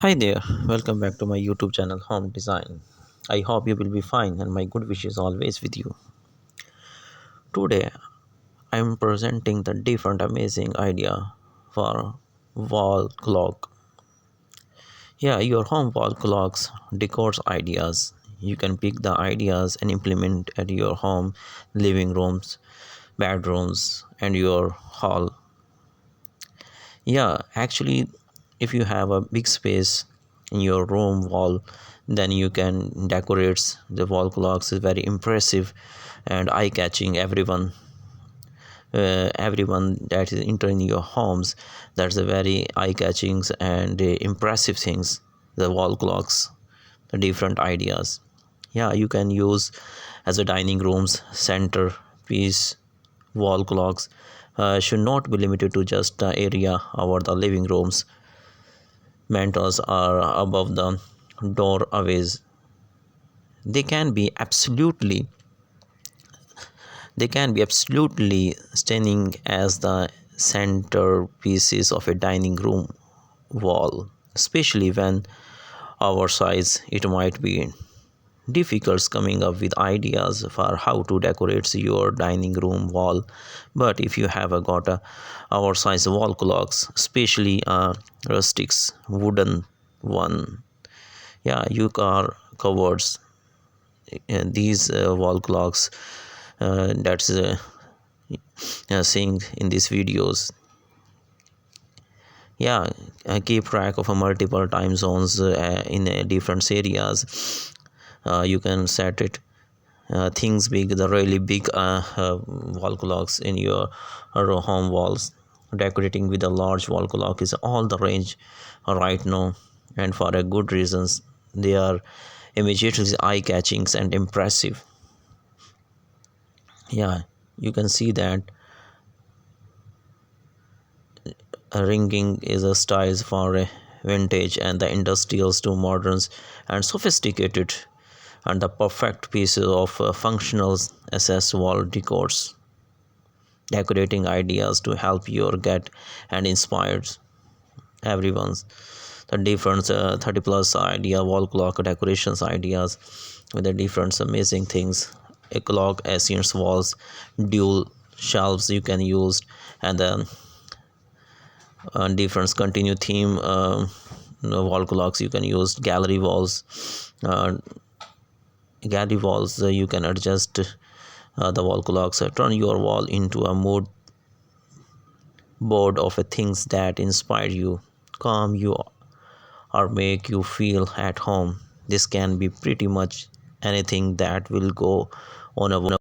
Hi there, welcome back to my YouTube channel Home Design. I hope you will be fine and my good wishes always with you. Today I am presenting the different amazing idea for wall clock. Yeah, your home wall clocks decors ideas. You can pick the ideas and implement at your home, living rooms, bedrooms and your hall. Yeah, actually, if you have a big space in your room wall, then you can decorate the wall clocks is very impressive and eye-catching. Everyone that is entering your homes, that's a very eye-catching and impressive things. The wall clocks, the different ideas. Yeah, you can use as a dining rooms center piece. Wall clocks should not be limited to just the area over the living rooms. Mentors are above the doorways. They can be absolutely stunning as the centerpieces of a dining room wall, especially when our size it might be difficult coming up with ideas for how to decorate your dining room wall. But if you have got a our size wall clocks, especially a rustic wooden one, yeah, you are covered these wall clocks that's seeing in these videos. Yeah, keep track of multiple time zones in different areas. You can set it things big, the really big wall clocks in your home walls. Decorating with a large wall clock is all the range right now, and for a good reasons. They are immediately eye-catching and impressive. Yeah, you can see that ringing is a styles for a vintage and the industrials to moderns and sophisticated, and the perfect pieces of functional SS wall decors. Decorating ideas to help you get and inspires everyone's the different 30 plus idea wall clock decorations ideas with the different amazing things. A clock ancient walls, dual shelves you can use, and then different continue theme wall clocks you can use. Uh, gallery walls you can adjust the wall clocks, turn your wall into a mood board of things that inspire you, calm you, or make you feel at home. This can be pretty much anything that will go on a